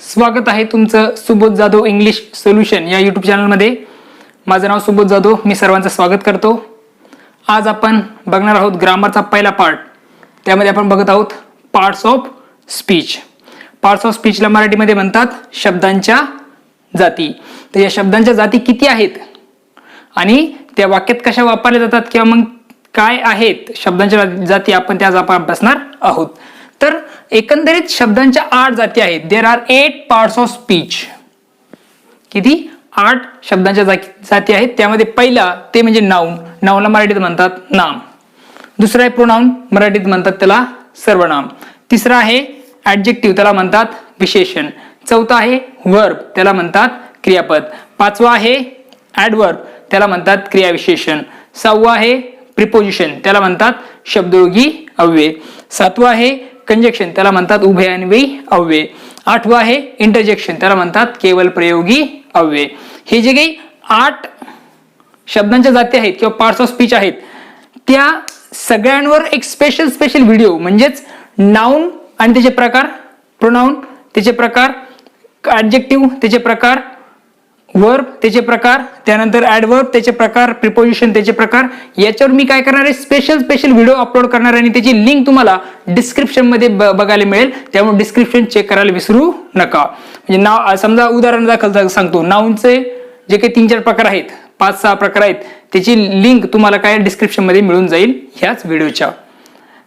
स्वागत आहे तुमचं सुबोध जाधव इंग्लिश सोल्युशन या यूट्यूब चॅनलमध्ये. माझं नाव सुबोध जाधव. मी सर्वांचं स्वागत करतो. आज आपण बघणार आहोत ग्रामरचा पहिला पार्ट. त्यामध्ये आपण बघत आहोत parts of speech. Parts of स्पीचला मराठीमध्ये म्हणतात शब्दांच्या जाती. तर या शब्दांच्या जाती किती आहेत आणि त्या वाक्यात कशा वापरल्या जातात किंवा मग काय आहेत शब्दांच्या जाती, आपण त्याच आपण अभ्यासणार आहोत. तर एकंदरीत शब्दांच्या 8 जाती आहेत. There are 8 parts of speech. किती? 8 शब्दांच्या जाती आहेत. त्यामध्ये पहिला ते म्हणजे नाउन. नाउनला मराठीत म्हणतात नाम. दुसरा आहे प्रोनाउन, मराठीत म्हणतात त्याला सर्वनाम. तिसरा आहे ऍडजेक्टिव्ह, त्याला म्हणतात विशेषण. चौथा आहे वर्ब, त्याला म्हणतात क्रियापद. पाचवा आहे ऍडवर्ब, त्याला म्हणतात क्रियाविशेषण. सहावा आहे प्रिपोजिशन, त्याला म्हणतात शब्दयोगी अव्यय. सातवा आहे कंजक्शन, त्याला म्हणतात उभयान्वयी अव्यय. आठवा आहे इंटरजेक्शन, त्याला म्हणतात केवल प्रयोगी अव्यय. हे जे काही 8 शब्दांच्या जाती आहेत किंवा पार्ट्स ऑफ स्पीच आहेत, त्या सगळ्यांवर एक स्पेशल व्हिडिओ म्हणजेच नाउन आणि त्याचे प्रकार, प्रोनाउन त्याचे प्रकार, ऍडजेक्टिव्ह त्याचे प्रकार, वर्ब त्याचे प्रकार, त्यानंतर ऍडवर्ब त्याचे प्रकार, प्रिपोजिशन त्याचे प्रकार, याच्यावर मी काय करणार आहे स्पेशल व्हिडिओ अपलोड करणार आहे आणि त्याची लिंक तुम्हाला डिस्क्रिप्शन मध्ये बघायला मिळेल. त्यामुळे डिस्क्रिप्शन चेक करायला विसरू नका. म्हणजे नाव समजा उदाहरण दाखल सांगतो, नाउनचे जे काही 3-4 प्रकार आहेत, 5-6 प्रकार आहेत, त्याची लिंक तुम्हाला काय डिस्क्रिप्शन मध्ये मिळून जाईल ह्याच व्हिडिओच्या.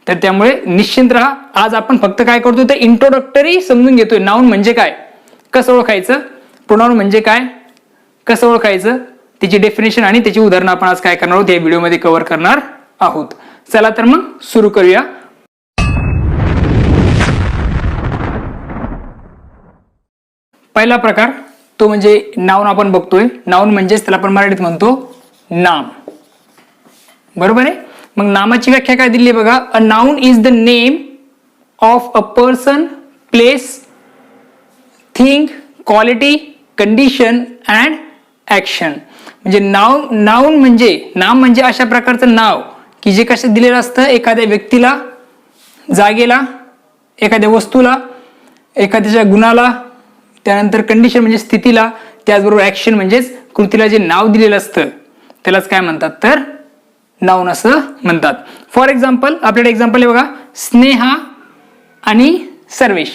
तर त्यामुळे निश्चिंत राहा. आज आपण फक्त काय करतो तर इंट्रोडक्टरी समजून घेतोय. नाउन म्हणजे काय, कसं ओळखायचं, प्रोनाउन म्हणजे काय, कसं ओळखायचं, त्याची डेफिनेशन आणि त्याची उदाहरणं आपण आज काय करणार आहोत या व्हिडिओमध्ये कव्हर करणार आहोत. चला तर मग सुरू करूया. पहिला प्रकार तो म्हणजे नाउन आपण बघतोय. नाउन म्हणजेच त्याला आपण मराठीत म्हणतो नाम. बरोबर आहे. मग नामाची व्याख्या काय दिली आहे बघा. A noun is the name of a person, place, thing, quality, condition and action. म्हणजे नाउन म्हणजे नाम म्हणजे अशा प्रकारचं नाव की जे कशा दिलेलं असतं एखाद्या व्यक्तीला, जागेला, एखाद्या वस्तूला, एखाद्याच्या गुणाला, त्यानंतर कंडिशन म्हणजे स्थितीला, त्याचबरोबर ऍक्शन म्हणजेच कृतीला जे नाव दिलेलं असतं त्यालाच काय म्हणतात तर नाउन असं म्हणतात. फॉर एक्झाम्पल आपल्याकडे एक्झाम्पल आहे बघा, स्नेहा आणि Sarvesh.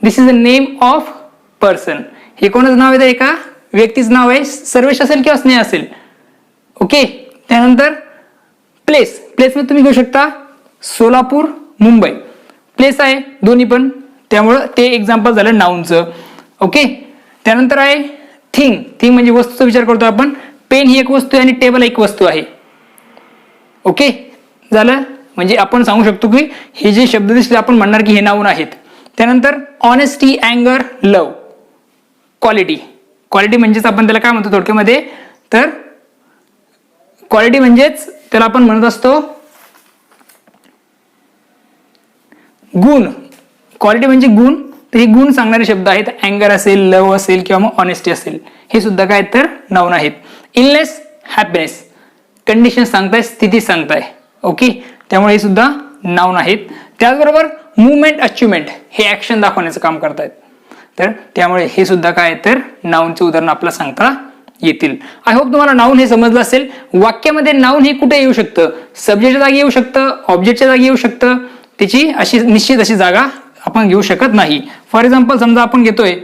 This is the name of person. हे कोणाचं नाव आहे? एका व्यक्तीचं नाव आहे. सर्वेश असेल किंवा स्नेह असेल. ओके. त्यानंतर प्लेस. प्लेस मध्ये तुम्ही घेऊ शकता सोलापूर, मुंबई. प्लेस आहे दोन्ही पण, त्यामुळं ते एक्झाम्पल झालं नाउनचं. ओके. त्यानंतर आहे थिंग. थिंग म्हणजे वस्तूचा विचार करतो आपण. पेन ही एक वस्तू आहे आणि टेबल एक वस्तू आहे. ओके झालं. म्हणजे आपण सांगू शकतो की हे जे शब्द दिसले आपण म्हणणार की हे नाउन आहेत. त्यानंतर ऑनेस्टी, अँगर, लव. क्वालिटी. क्वालिटी म्हणजेच आपण त्याला काय म्हणतो थोडक्यामध्ये तर क्वालिटी म्हणजेच त्याला आपण म्हणत असतो गुण. क्वालिटी म्हणजे गुण. तर हे गुण सांगणारे शब्द आहेत. अँगर असेल, लव असेल किंवा मग ऑनेस्टी असेल, हे सुद्धा काय तर नाउन आहेत. Illness, happiness. कंडिशन सांगताय, स्थिती सांगताय. ओके. त्यामुळे हे सुद्धा नाउन आहेत. त्याचबरोबर मुवमेंट, अचिव्हमेंट हे ऍक्शन दाखवण्याचं काम करतायत. तर त्यामुळे हे सुद्धा काय तर नाउनचे उदाहरण आपल्याला सांगता येतील. आय होप तुम्हाला नाउन हे समजलं असेल. वाक्यामध्ये नाउन हे कुठे येऊ शकतं? सब्जेक्टच्या जागी येऊ शकतं, ऑब्जेक्टच्या जागी येऊ शकतं. त्याची अशी निश्चित अशी जागा आपण घेऊ शकत नाही. फॉर एक्झाम्पल समजा आपण घेतोय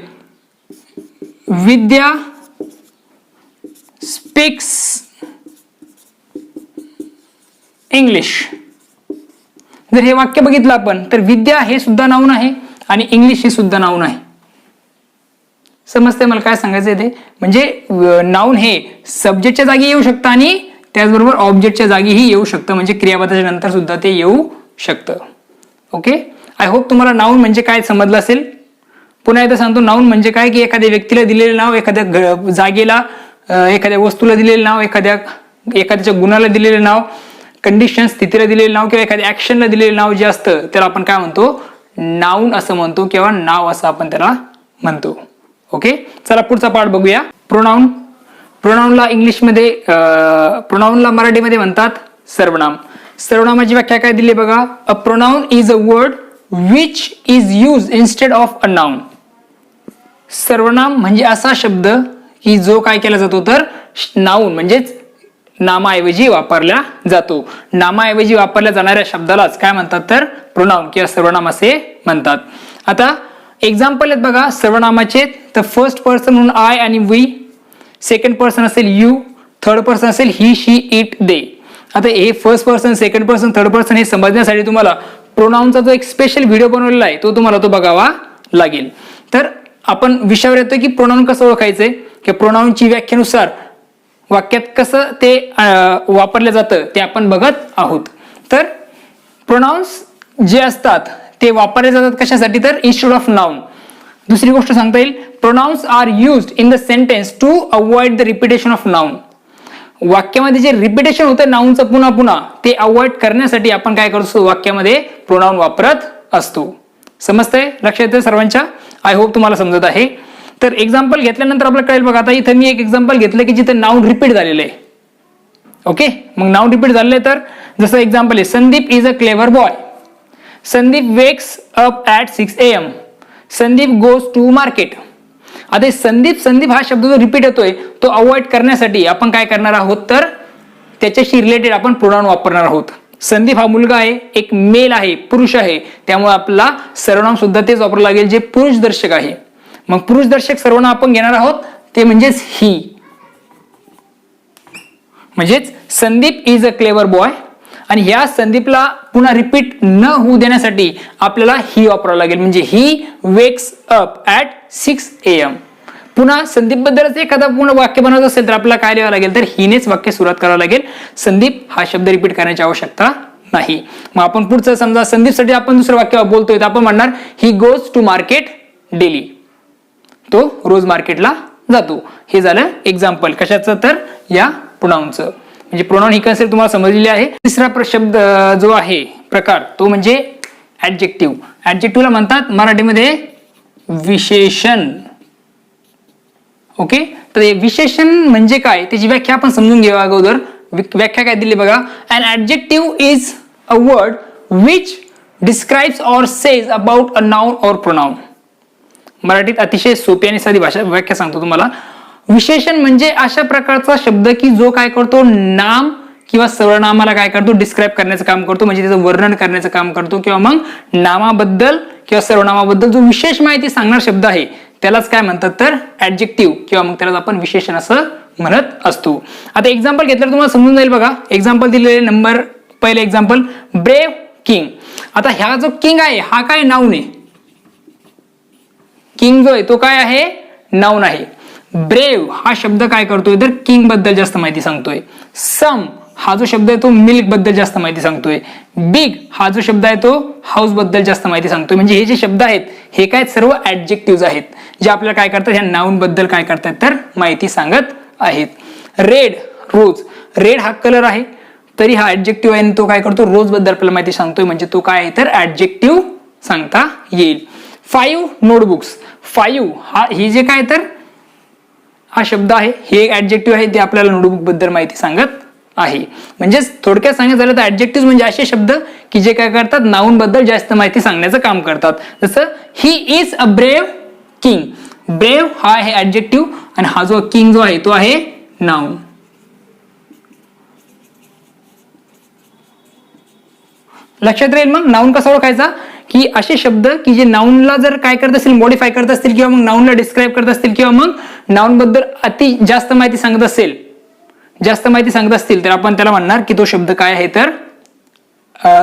विद्या स्पीक्स इंग्लिश. जर हे वाक्य बघितलं आपण तर विद्या हे सुद्धा नाउन आहे आणि इंग्लिश हे सुद्धा नाउन आहे. समजते मला काय सांगायचं ते? म्हणजे नाउन हे सब्जेक्टच्या जागी येऊ शकतं आणि त्याचबरोबर ऑब्जेक्टच्या जागीही येऊ शकतं. म्हणजे क्रियापदाच्या नंतर सुद्धा ते येऊ शकतं. ओके. आय होप तुम्हाला नाउन म्हणजे काय समजलं असेल. पुन्हा एकदा सांगतो, नाउन म्हणजे काय की एखाद्या व्यक्तीला दिलेलं नाव, एखाद्या जागेला, एखाद्या वस्तूला दिलेलं नाव, एखाद्याच्या गुणाला दिलेलं नाव, कंडिशन स्थितीला दिलेलं नाव किंवा एखाद्या ऍक्शनला दिलेलं नाव जे असतं त्याला आपण काय म्हणतो नाउन असं म्हणतो किंवा नाव असं आपण त्याला म्हणतो. ओके. चला पुढचा पार्ट बघूया. प्रोनाउन. प्रोनाउनला इंग्लिशमध्ये प्रोनाउनला मराठीमध्ये म्हणतात सर्वनाम. सर्वनामाची व्याख्या काय दिली बघा. A pronoun is a word which is used instead of a noun. सर्वनाम म्हणजे असा शब्द की जो काय केला जातो तर नाऊन म्हणजेच नामाऐवजी वापरला जातो. नामाऐवजी वापरल्या जाणाऱ्या शब्दालाच काय म्हणतात तर प्रोनाउन किंवा सर्वनाम असे म्हणतात. आता एक्झाम्पल आहेत बघा सर्वनामाचे. तर फर्स्ट पर्सन म्हणून आय आणि वी, सेकंड पर्सन असेल यू, थर्ड पर्सन असेल ही, शी, इट, दे. आता हे first person, second person, third person हे समजण्यासाठी तुम्हाला प्रोनाउनचा जो एक स्पेशल व्हिडिओ बनवलेला आहे तो तुम्हाला बघावा लागेल. तर आपण विषयावर येतोय की प्रोनाउन कसं ओळखायचंय, की प्रोनाउनची व्याख्येनुसार वाक्यात कसं ते वापरलं जातं ते आपण बघत आहोत. तर प्रोनाउन्स जे असतात ते वापरले जातात कशासाठी तर इन्स्टेड ऑफ नाउन. दुसरी गोष्ट सांगता येईल, pronouns are used in the sentence to avoid the repetition of noun. वाक्यामध्ये जे रिपिटेशन होतं नाउनचं पुन्हा पुन्हा ते अवॉइड करण्यासाठी आपण काय करतो वाक्यामध्ये प्रोनाउन वापरत असतो. समजतंय, लक्षात येतं सर्वांच्या? आय होप तुम्हाला समजत आहे. तर एक्झाम्पल घेतल्यानंतर आपल्याला कळेल बघा. आता इथं मी एक एक्झाम्पल घेतलं की जिथे नाउन रिपीट झालेलं आहे. ओके, मग नाउन रिपीट झालेलं आहे तर जसं एक्झाम्पल आहे, Sandeep is a clever boy. Sandeep wakes up at 6 AM. Sandeep goes to market. आता संदीप हा शब्द जो रिपीट होतोय तो अवॉइड करण्यासाठी आपण काय करणार आहोत तर त्याच्याशी रिलेटेड आपण प्रोनाउन वापरणार आहोत. संदीप हा मुलगा आहे, एक मेल आहे, पुरुष आहे, त्यामुळे आपला सर्वनाम सुद्धा तेच वापरावं लागेल जे पुरुष दर्शक आहे. मग पुरुष दर्शक सर्वनाम आपण घेणार आहोत ते म्हणजेच ही. म्हणजेच Sandeep is a clever boy आणि ह्या संदीपला पुन्हा रिपीट न होऊ देण्यासाठी आपल्याला ही वापरावं लागेल. म्हणजे he wakes up at 6 AM. पुन्हा संदीप बद्दलच एखादा पूर्ण वाक्य बनवत असेल तर आपल्याला काय लिहावं लागेल तर हिनेच वाक्य सुरुवात करावं लागेल. संदीप हा शब्द रिपीट करण्याची आवश्यकता नाही. मग आपण पुढचं समजा संदीपसाठी आपण दुसरं वाक्य बोलतोय तर आपण म्हणणार he goes to market daily. तो रोज मार्केटला जातो. हे झालं एक्झाम्पल कशाचं तर या प्रोनाउनचं. म्हणजे प्रोनाउन ही कन्सेप्ट तुम्हाला समजलेली आहे. तिसरा शब्द जो आहे प्रकार तो म्हणजे ऍडजेक्टिव्ह. ऍडजेक्टिव्हला म्हणतात मराठीमध्ये विशेषण. ओके, तर हे विशेषण म्हणजे काय त्याची व्याख्या आपण समजून घेऊ अगोदर. व्याख्या काय दिली बघा. An adjective is a word which describes or says about a noun or pronoun. मराठीत अतिशय सोपी आणि साधी भाषा व्याख्या सांगतो तुम्हाला. विशेषण म्हणजे अशा प्रकारचा शब्द की जो काय करतो नाम किंवा सर्वनामाला काय करतो डिस्क्राईब करण्याचं काम करतो. म्हणजे त्याचं वर्णन करण्याचं काम करतो किंवा मग नामाबद्दल किंवा सर्वनामाबद्दल जो विशेष माहिती सांगणार शब्द आहे त्यालाच काय म्हणतात तर ऍडजेक्टिव्ह किंवा मग त्याला आपण विशेषण असं म्हणत असतो. आता एक्झाम्पल घेतलं तुम्हाला समजून जाईल बघा. एक्झाम्पल दिलेले नंबर पहिले एक्झाम्पल ब्रेव किंग. आता ह्या जो किंग आहे हा काय नाऊन आहे. किंग जो आहे तो काय आहे नाऊन आहे. ब्रेव हा शब्द काय करतोय तर किंग बद्दल जास्त माहिती सांगतोय. सम हा जो शब्द आहे तो मिल्क बद्दल जास्त माहिती सांगतोय. बिग हा जो शब्द आहे तो हाऊस बद्दल जास्त माहिती सांगतोय. म्हणजे हे जे शब्द आहेत हे काय सर्व ऍडजेक्टिव्ह आहेत जे आपल्याला काय करतात ह्या नाऊन बद्दल काय करतात तर माहिती सांगत आहेत. Red rose. रेड हा कलर आहे तरी हा ऍडजेक्टिव्ह आहे आणि तो काय करतो रोज बद्दल आपल्याला माहिती सांगतोय म्हणजे तो काय आहे तर ऍडजेक्टिव्ह सांगता येईल. 5 नोटबुक्स. 5 हा हे जे काय तर हा शब्द आहे हे एक ऍडजेक्टिव्ह आहे ते आपल्याला नोटबुक बद्दल माहिती सांगत आहे. म्हणजेच थोडक्यात सांगायचं झालं तर ऍडजेक्टिव्ह म्हणजे असे शब्द की जे काय करतात नाऊन बद्दल जास्त माहिती सांगण्याचं काम करतात. जसं he is a brave king. Brave हा आहे ऍडजेक्टिव्ह आणि हा जो किंग जो आहे तो आहे नाऊन. लक्षात राहील. मग नाऊन कसा ओळखायचा की असे शब्द की जे नाऊनला जर काय करत असतील मॉडिफाय करत असतील किंवा मग नाऊनला डिस्क्राईब करत असतील किंवा मग नाऊन बद्दल अति जास्त माहिती सांगत असतील तर आपण त्याला म्हणणार की तो शब्द काय आहे तर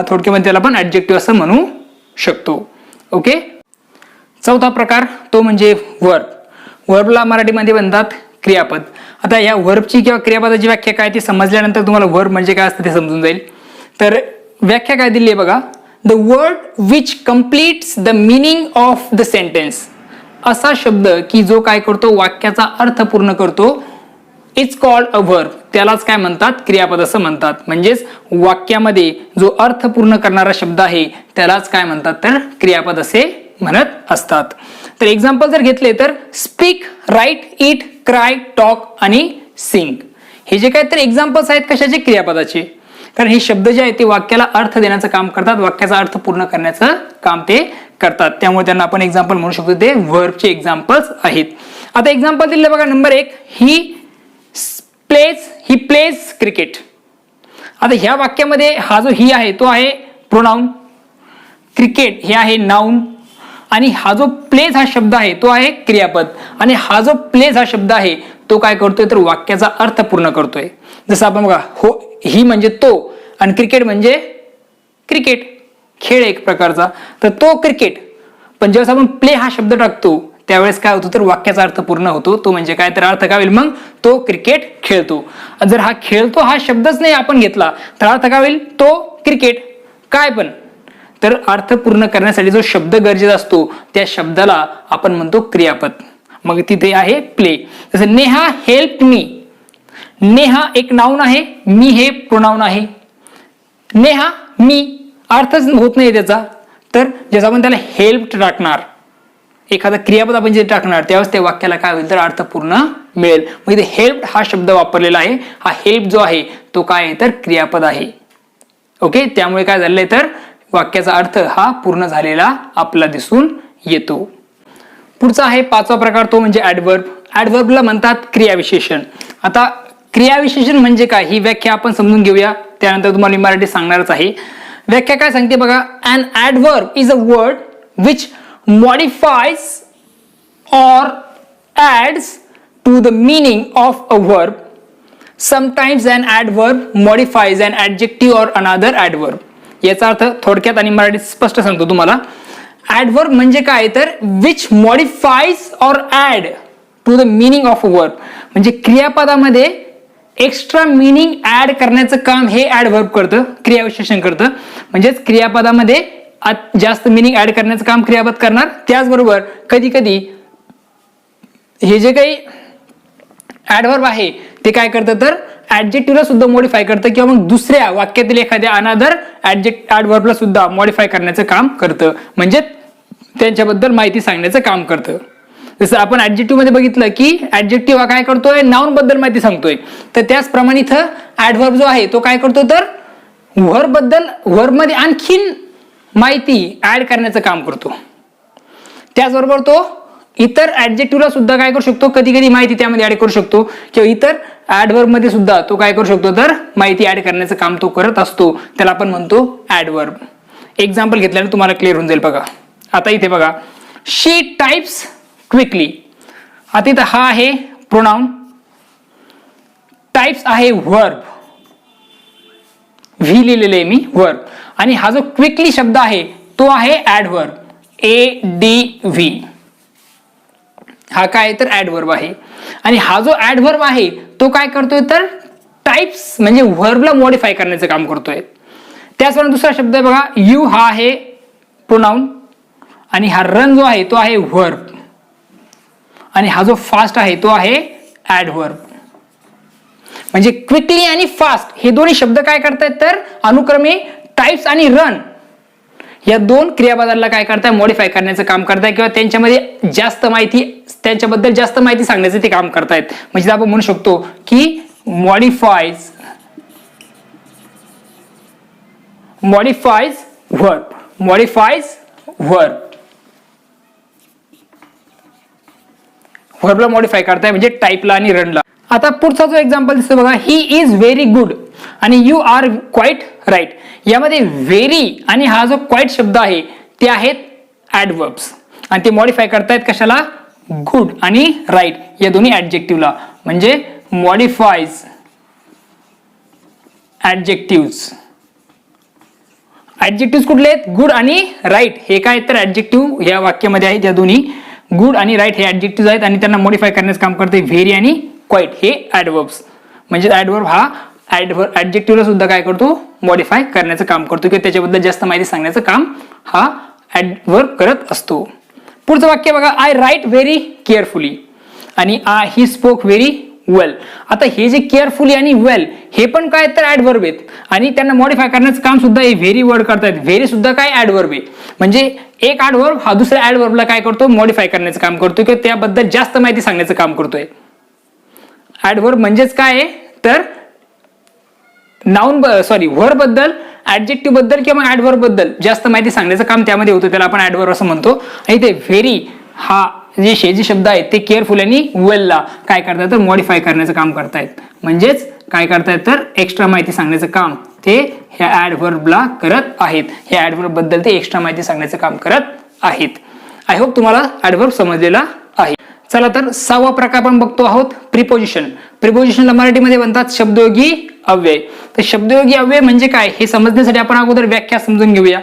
थोडक्यामध्ये त्याला आपण ऍडजेक्टिव्ह असं म्हणू शकतो. ओके, चौथा प्रकार तो म्हणजे वर्ब. वर्बला मराठीमध्ये म्हणतात क्रियापद. आता या वर्बची किंवा क्रियापदाची व्याख्या काय ती समजल्यानंतर तुम्हाला वर्ब म्हणजे काय असतं ते समजून जाईल. तर व्याख्या काय दिली आहे बघा. The word which completes the meaning of the sentence. असा शब्द की जो काय करतो वाक्याचा अर्थ पूर्ण करतो. It's called a verb. त्यालाच काय म्हणतात क्रियापद असं म्हणतात. म्हणजेच वाक्यामध्ये जो अर्थ पूर्ण करणारा शब्द आहे त्यालाच काय म्हणतात तर क्रियापद असे म्हणत असतात. तर एक्झाम्पल जर घेतले तर speak, write, eat, cry, talk आणि सिंग. हे जे काय तर एक्झाम्पल्स आहेत कशाचे क्रियापदाचे. कारण हे शब्द जे आहेत ते वाक्याला अर्थ देण्याचं काम करतात. वाक्याचा अर्थ पूर्ण करण्याचं काम ते करतात, त्यामुळे त्यांना आपण एक्झाम्पल म्हणू शकतो, ते व्हर्बचे एक्झाम्पल्स आहेत. आता एक्झाम्पल दिले बघा, नंबर 1, ही प्लेज क्रिकेट. आता ह्या वाक्यामध्ये हा जो ही आहे तो आहे प्रोनाउन, क्रिकेट हे आहे नाउन, आणि हा जो प्लेज हा शब्द आहे तो आहे क्रियापद. आणि हा जो प्लेज हा शब्द आहे तो काय करतोय तर वाक्याचा अर्थ पूर्ण करतोय. जसं आपण बघा, हो ही म्हणजे तो, आणि क्रिकेट म्हणजे क्रिकेट, खेळ एक प्रकारचा, तर तो क्रिकेट. पण जेव्हा आपण प्ले हा शब्द टाकतो त्यावेळेस काय होतं तर वाक्याचा अर्थ पूर्ण होतो. तो म्हणजे काय तर अर्थ काय होईल मग, तो क्रिकेट खेळतो. जर हा खेळतो हा शब्दच नाही आपण घेतला तर अर्थ काय होईल, तो क्रिकेट काय पण. तर अर्थ पूर्ण करण्यासाठी जो शब्द गरजेचा असतो त्या शब्दाला आपण म्हणतो क्रियापद. मग तिथे आहे प्ले. जसं नेहा हेल्प मी. नेहा एक नाउन आहे, मी हे प्रोनाउन आहे. नेहा मी अर्थच होत नाही त्याचा, तर जसं आपण त्याला हेल्प टाकणार, एखादा क्रियापद आपण जे टाकणार त्यावेळेस त्या वाक्याला काय होईल तर अर्थ पूर्ण मिळेल. मग इथे हेल्प हा शब्द वापरलेला आहे. हा हेल्प जो आहे तो काय आहे तर क्रियापद आहे. ओके, त्यामुळे काय झालंय तर वाक्याचा अर्थ हा पूर्ण झालेला आपला दिसून येतो. पुढचा आहे 5वा प्रकार, तो म्हणजे ऍडव्हर्ब. ऍडव्हर्बला म्हणतात क्रियाविशेषण. आता क्रियाविशेषण म्हणजे काय ही व्याख्या आपण समजून घेऊया, त्यानंतर तुम्हाला मी मराठी सांगणारच आहे. व्याख्या काय सांगते बघा, an adverb is a word which modifies or adds to the meaning of a verb. Sometimes an adverb modifies an adjective or another adverb. याचा अर्थ थोडक्यात आणि मराठीत स्पष्ट सांगतो तुम्हाला. ऍडव्हर्ब म्हणजे काय तर which modifies or add to the meaning of a verb. म्हणजे क्रियापदामध्ये एक्स्ट्रा मिनिंग ऍड करण्याचं काम हे ऍडव्हर्ब करतं, क्रियाविशेषण करतं. म्हणजेच क्रियापदामध्ये जास्त मिनिंग ऍड करण्याचं काम क्रियापद करणार. त्याचबरोबर कधी कधी हे जे काही ऍडव्हर्ब आहे ते काय करतं तर ऍडजेक्टिव्हला सुद्धा मॉडिफाय करतं, किंवा मग दुसऱ्या वाक्यातील एखाद्या अनादर ऍडव्हर्बला सुद्धा मॉडिफाय करण्याचं काम करतं. म्हणजे त्यांच्याबद्दल माहिती सांगण्याचं काम करतं. जसं आपण ऍडजेक्टिव्ह मध्ये बघितलं की ऍडजेक्टिव्ह हा काय करतोय, नाउन बद्दल माहिती सांगतोय. तर त्याचप्रमाणे इथं ऍडव्हर्ब जो आहे तो काय करतो तर व्हर्ब बद्दल, व्हर्ब मध्ये आणखीन माहिती ऍड करण्याचं काम करतो. त्याचबरोबर तो इतर ऍडजेक्टिव्हला सुद्धा काय करू शकतो, कधी कधी माहिती त्यामध्ये ऍड करू शकतो, किंवा इतर ऍडव्हर्ब मध्ये सुद्धा तो काय करू शकतो तर माहिती ऍड करण्याचं काम तो करत असतो. त्याला आपण म्हणतो ऍडव्हर्ब. एक्झाम्पल घेतल्याने तुम्हाला क्लिअर होऊन जाईल बघा. आता इथे बघा, शी टाइप्स क्विकली. आता इथं हा आहे प्रोनाउन, टाइप्स आहे व्हर्ब, व्ही लिहिलेले आहे मी व्हर्ब, आणि हा जो क्विकली शब्द आहे तो आहे ऍडव्हर्ब, ADV. हा काय तर ऍडव्हर्ब आहे. आणि हा जो ऍडव्हर्ब आहे तो काय करतोय तर टाइप्स म्हणजे व्हर्बला मॉडिफाय करण्याचं काम करतोय. त्याचप्रमाणे दुसरा शब्द आहे बघा, यू हा आहे प्रोनाउन, आणि हा रन जो आहे तो आहे व्हर्ब, आणि हा जो फास्ट आहे तो आहे ऍडव्हर्ब. म्हणजे क्विकली आणि फास्ट हे दोन्ही शब्द काय करतायत तर अनुक्रमे टाइप्स आणि रन या दोन क्रियापदाला काय करताय मॉडिफाय करण्याचं काम करताय, किंवा त्यांच्यामध्ये जास्त माहिती, त्यांच्याबद्दल जास्त माहिती सांगण्याचं ते काम करतायत. म्हणजे आपण म्हणू शकतो की मॉडिफाईज व्हर्ब, मॉडिफाईज व्हर्ब, व्हर्बला मॉडिफाय करताय म्हणजे टाइपला आणि रनला. आता पुढचा जो एक्झाम्पल दिसतो बघा, ही इज व्हेरी गुड आणि यू आर क्वाईट राईट. यामध्ये व्हेरी आणि हा जो क्वाईट शब्द आहे ते आहेत ऍडव्हर्ब्स, आणि ते मॉडिफाय करतायत कशाला, गुड आणि राईट या दोन्ही ऍडजेक्टिव्हला. म्हणजे मॉडिफाईज ऍडजेक्टिव्ह. ऍडजेक्टिव्ह कुठले आहेत, गुड आणि राईट. हे काय तर ऍडजेक्टिव्ह या वाक्यामध्ये आहेत. या दोन्ही गुड आणि राईट हे ऍडजेक्टिव्ह आहेत, आणि त्यांना मॉडिफाय करण्याचं काम करते व्हेरी आणि क्वाईट हे ऍडव्हर्ब्स. म्हणजे ऍडव्हर्ब हा ऍडजेक्टिव्हला सुद्धा काय करतो मॉडिफाय करण्याचं काम करतो, किंवा त्याच्याबद्दल जास्त माहिती सांगण्याचं काम हा ऍडव्हर्ब करत असतो. पुढचं वाक्य बघा, आय राईट व्हेरी केअरफुली आणि ही स्पोक व्हेरी वेल. आता हे जे केअरफुली आणि वेल हे पण काय तर ऍडव्हर्ब आहेत, आणि त्यांना मॉडिफाय करण्याचं काम सुद्धा हे व्हेरी वर्ड करतायत. व्हेरी सुद्धा काय ऍडव्हर्ब आहे. म्हणजे एक ऍडव्हर्ब हा दुसऱ्या ऍडव्हर्बला काय करतो मॉडिफाय करण्याचं काम करतो, किंवा त्याबद्दल जास्त माहिती सांगण्याचं काम करतोय. ऍडव्हर्ब म्हणजेच काय आहे तर नाउन व्हर्ब बद्दल ऍडजेक्टिव्ह बद्दल किंवा ऍडव्हर्ब बद्दल जास्त माहिती सांगण्याचं काम त्यामध्ये होतं, त्याला आपण ऍडव्हर्ब असं म्हणतो. आणि ते व्हेरी हा जे शब्द आहेत ते केअरफुल आणि वेलला काय करतात तर मॉडिफाय करण्याचं काम करतायत. म्हणजेच काय करतायत तर एक्स्ट्रा माहिती सांगण्याचं काम ते ह्या ऍडव्हर्बला करत आहेत. ह्या ऍडव्हर्ब बद्दल ते एक्स्ट्रा माहिती सांगण्याचं काम करत आहेत. आय होप तुम्हाला ऍडव्हर्ब समजलेला आहे. चला तर 6वा प्रकार आपण बघतो आहोत प्रिपोजिशन. प्रिपोजिशनला मराठीमध्ये म्हणतात शब्दयोगी अव्यय. तर शब्दयोगी अव्यय म्हणजे काय हे समजण्यासाठी आपण अगोदर व्याख्या समजून घेऊया.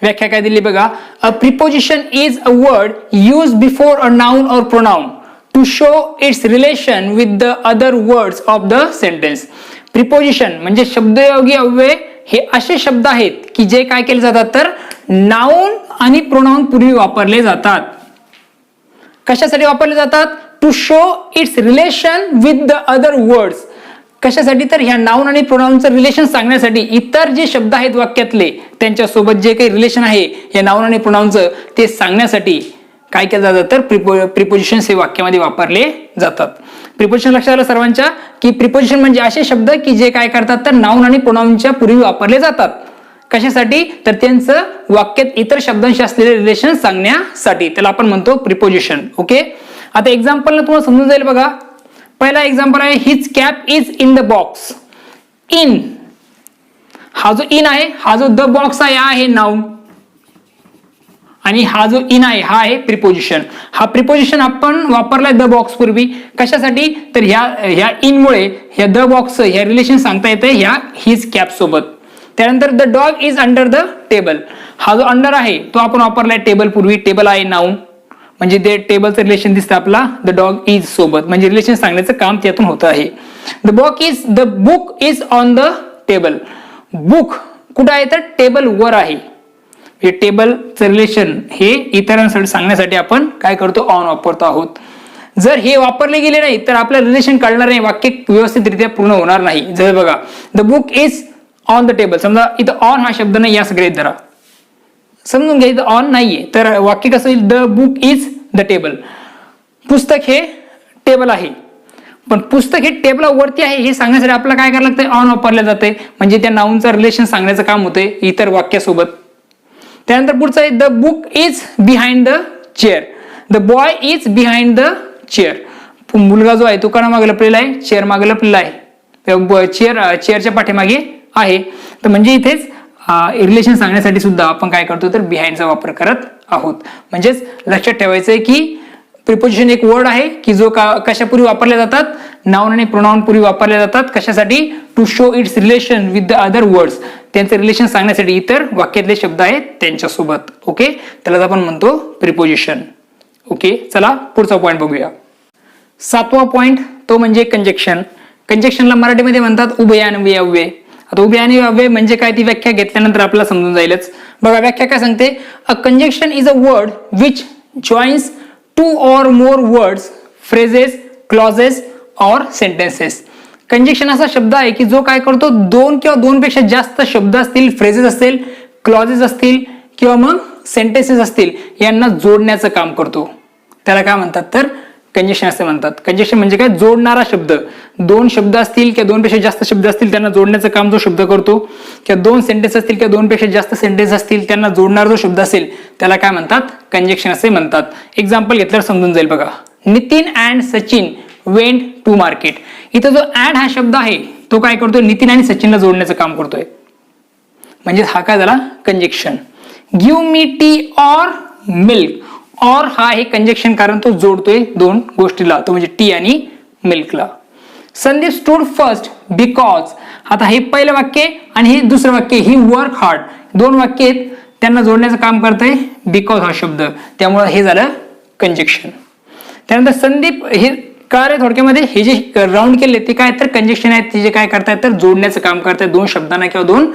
व्याख्या काय दिली बघा. A preposition is a word use before a noun or pronoun to show its relation with the other words of the sentence. Preposition म्हणजे शब्दयोगी अव्यय हे असे शब्द आहेत की जे काय केले जातात तर नाउन आणि प्रोनाउन पूर्वी वापरले जातात. कशासाठी वापरले जातात? To show its relation with the other words. कशासाठी तर ह्या नाउन आणि प्रोनाउनचं रिलेशन सांगण्यासाठी इतर जे शब्द आहेत वाक्यातले त्यांच्यासोबत जे काही रिलेशन आहे या नाउन आणि प्रोनाउनचं ते सांगण्यासाठी काय केलं जातं तर प्रिपोजिशन्स हे वाक्यामध्ये वापरले जातात. प्रिपोजिशन लक्षात आलं सर्वांच्या की प्रिपोजिशन म्हणजे असे शब्द की जे काय करतात तर नाउन आणि प्रोनाउनच्या पूर्वी वापरले जातात. कशासाठी तर त्यांचं वाक्यात इतर शब्दांशी असलेले रिलेशन सांगण्यासाठी त्याला आपण म्हणतो प्रिपोजिशन. ओके, आता एक्झाम्पलला तुम्हाला समजून जाईल बघा. पहिला एक्झाम्पल आहे his cap is in the box. In हा जो इन आहे हा जो द बॉक्स आहे नाउन आणि हा जो इन आहे हा आहे प्रिपोजिशन. हा प्रिपोजिशन आपण वापरलाय द बॉक्स पूर्वी. कशासाठी तर ह्या इन मुळे ह्या द बॉक्स ह्या रिलेशन सांगता येते ह्या हिज कॅप सोबत. त्यानंतर the dog is under the table. हा जो अंडर आहे तो आपण वापरलाय टेबल पूर्वी. टेबल आहे नाउन म्हणजे ते टेबलचं रिलेशन दिसतं आपला द डॉग इज सोबत म्हणजे रिलेशन सांगण्याचं काम त्यातून होतं आहे. The book is on the table. Book कुठं आहे तर टेबल वर आहे. हे टेबलचं रिलेशन हे इतरांसाठी सांगण्यासाठी आपण काय करतो ऑन वापरतो आहोत. जर हे वापरले गेले नाही तर आपल्याला रिलेशन कळणार नाही, वाक्य व्यवस्थितरित्या पूर्ण होणार नाही. जर बघा the book is on the table, समजा इथं ऑन हा शब्द नाही या सगळे धरा समजून घ्या इथं ऑन नाहीये तर वाक्य कसं होईल the book is the table. पुस्तक हे टेबल आहे पण पुस्तक हे टेबल वरती आहे हे सांगण्यासाठी आपल्याला काय करायला लागतंय ऑन वापरलं जाते म्हणजे त्या नाउनचं रिलेशन सांगण्याचं काम होतंय इतर वाक्यासोबत. त्यानंतर पुढचं आहे the book is behind the chair. The boy is behind the chair. मुलगा जो आहे तो कोणा मागे लपलेला आहे चेअर मागे लपलेला आहे. चेअरच्या पाठीमागे आहे. तर म्हणजे इथेच रिलेशन सांगण्यासाठी सुद्धा आपण काय करतो तर बिहाइंडचा वापर करत आहोत. म्हणजेच लक्षात ठेवायचंय की प्रिपोजिशन एक वर्ड आहे की जो कशापूर्वी वापरले जातात नाउन आणि प्रोनाउन पूर्वी वापरले जातात. कशासाठी to show its relation with the other words त्यांचे रिलेशन सांगण्यासाठी इतर वाक्यातले शब्द आहेत त्यांच्यासोबत. ओके, त्याला आपण म्हणतो प्रिपोजिशन. ओके, चला पुढचा पॉईंट बघूया. 7वा पॉईंट तो म्हणजे कंजक्शन. कंजक्शनला मराठीमध्ये म्हणतात उभयान्वयी अव्यय. आता उभयान्वयी अव्यय म्हणजे काय ती व्याख्या घेतल्यानंतर आपल्याला समजून जाईलच. बघा व्याख्या काय सांगते. A conjunction is a word which joins two or more words, phrases, clauses or sentences. Conjunction असा शब्द आहे की जो काय करतो दोन किंवा दोनपेक्षा जास्त शब्द असतील, फ्रेजेस असतील, क्लॉजेस असतील किंवा मग सेंटेन्सेस असतील यांना जोडण्याचं काम करतो. त्याला काय म्हणतात तर कंजक्शन असे म्हणतात. कंजक्शन म्हणजे काय जोडणारा शब्द. दोन शब्द असतील किंवा दोनपेक्षा जास्त शब्द असतील त्यांना जोडण्याचं काम जो शब्द करतो किंवा दोन सेंटेन्स असतील किंवा दोनपेक्षा जास्त सेंटेन्स असतील त्यांना जोडणारा जो शब्द असेल त्याला काय म्हणतात कंजक्शन असे म्हणतात. एक्झाम्पल घेतल्यावर समजून जाईल बघा. Nitin and Sachin went to market. इथं जो अँड हा शब्द आहे तो काय करतोय नितीन आणि सचिनला जोडण्याचं काम करतोय म्हणजे हा काय झाला conjunction. Give me T or milk. Or हा आहे कंजक्शन कारण तो जोडतोय दोन गोष्टीला तो म्हणजे टी आणि मिल्कला. Sandeep stood first because. आता हे पहिलं वाक्य आणि हे दुसरं वाक्य ही वर्क हार्ड दोन वाक्य आहेत त्यांना जोडण्याचं काम करतंय बिकॉज हा शब्द त्यामुळे हे झालं कंजक्शन. त्यानंतर संदीप हे काय थोडक्यामध्ये हे जे राऊंड केले ते काय तर कंजक्शन आहेत ते जे काय करतायत तर जोडण्याचं काम करतायत दोन शब्दांना किंवा दोन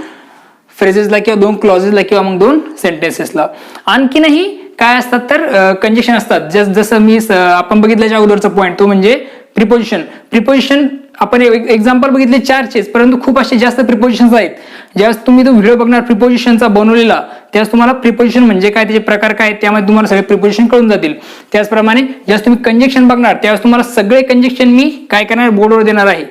फ्रेजेसला किंवा दोन क्लॉजेसला किंवा मग दोन सेंटेन्सेसला. आणखीनही काय असतात तर कंजक्शन असतात जसं मी आपण बघितल्याच्या अगोदरचा पॉईंट तो म्हणजे प्रिपोजिशन. प्रिपोजिशन आपण एक्झाम्पल बघितले 4चेच परंतु खूप असे जास्त प्रिपोजिशन्स आहेत. ज्यावेळेस तुम्ही तो व्हिडिओ बघणार प्रिपोजिशनचा बनवलेला त्यावेळेस तुम्हाला प्रिपोजिशन म्हणजे काय त्याचे प्रकार काय त्यामध्ये तुम्हाला सगळे प्रिपोजिशन कळून जातील. त्याचप्रमाणे ज्यावेळेस तुम्ही कंजक्शन बघणार त्यावेळेस तुम्हाला सगळे कंजक्शन मी काय करणार बोर्डवर देणार आहे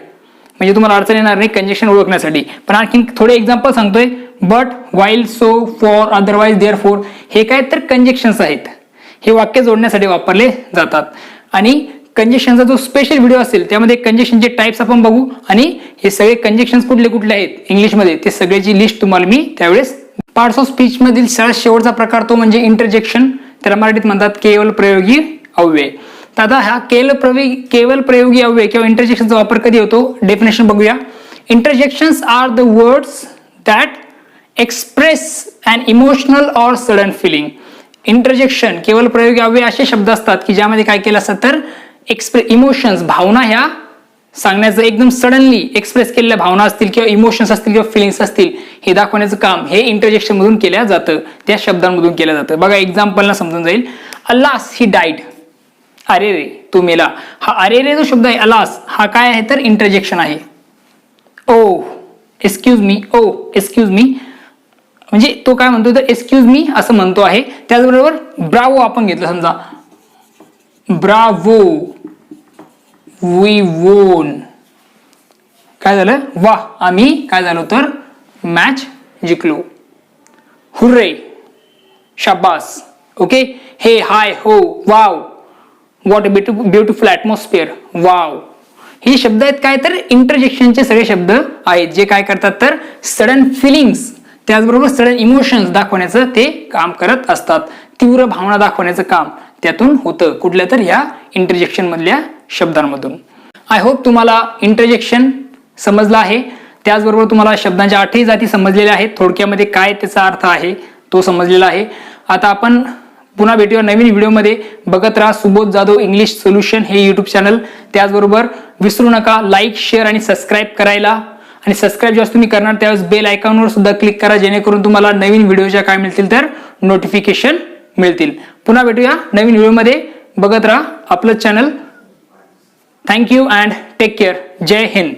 म्हणजे तुम्हाला अडचण येणार नाही कंजक्शन ओळखण्यासाठी. पण आणखी थोडे एक्झाम्पल सांगतोय but, while, so, for, otherwise, therefore हे काय तर कंजेक्शन्स आहेत. हे वाक्य जोडण्यासाठी वापरले जातात. आणि कंजेक्शनचा जो स्पेशल व्हिडिओ असेल त्यामध्ये कंजेक्शनचे टाइप्स आपण बघू आणि हे सगळे कंजेक्शन्स कुठले कुठले आहेत इंग्लिशमध्ये ते सगळ्याची लिस्ट तुम्हाला मी त्यावेळेस. पार्ट्स ऑफ स्पीच मधील सगळ्यात शेवटचा प्रकार तो म्हणजे इंटरजेक्शन. त्याला मराठीत म्हणतात केवल प्रयोगी अव्यय. तर आता हा केवल प्रयोगी अव्यय किंवा इंटरजेक्शनचा वापर कधी होतो डेफिनेशन बघूया. Interjections are the words that express an emotional or sudden feeling. Interjection केवल प्रयोगी अव्यय असे शब्द असतात की ज्यामध्ये काय केलं असतं तर इमोशन्स भावना ह्या सांगण्याचं एकदम सडनली एक्सप्रेस केलेल्या भावना असतील किंवा इमोशन्स असतील किंवा फिलिंग्स असतील हे दाखवण्याचं काम हे इंटरजेक्शन मधून केलं जातं, त्या शब्दांमधून केलं जातं. बघा एक्झाम्पलला समजून जाईल. अलास ही डाईड. अरे रे तो मेला. हा अरे रे जो शब्द आहे अलास हा काय आहे तर इंटरजेक्शन आहे. ओ एक्सक्यूज मी, ओ एक्सक्यूज मी म्हणजे तो काय म्हणतो तर एक्सक्यूज मी असं म्हणतो आहे. त्याचबरोबर ब्रावो आपण घेतलं समजा, ब्रावो, वी वोन, काय झालं वाह आम्ही काय झालो तर मॅच जिंकलो. हुर्रे, शाबास. ओके. हे, हाय, हो, wow, what a beautiful atmosphere, wow. हे शब्द आहेत काय तर इंटरजेक्शनचे सगळे शब्द आहेत जे काय करतात तर सडन फिलिंग्स त्याचबरोबर सडन इमोशन्स दाखवण्याचं ते काम करत असतात. तीव्र भावना दाखवण्याचं काम त्यातून होतं कुठल्या तर ह्या इंटरजेक्शन मधल्या शब्दांमधून. आय होप तुम्हाला इंटरजेक्शन समजलं आहे. त्याचबरोबर तुम्हाला शब्दांच्या 8 जाती समजलेल्या आहेत. थोडक्यामध्ये काय त्याचा अर्थ आहे तो समजलेला आहे. आता आपण पुन्हा भेटूया नवीन व्हिडिओमध्ये. बघत राहा सुबोध जाधव इंग्लिश सोल्युशन हे युट्यूब चॅनल. त्याचबरोबर विसरू नका लाईक, शेअर आणि सबस्क्राईब करायला. आणि सबस्क्राईब जेव्हा तुम्ही करणार त्यावेळेस बेल आयकॉनवर सुद्धा क्लिक करा जेणेकरून तुम्हाला नवीन व्हिडिओच्या काय मिळतील तर नोटिफिकेशन मिळतील. पुन्हा भेटूया नवीन व्हिडिओमध्ये. बघत राहा आपलं channel. Thank you and take care. जय हिंद.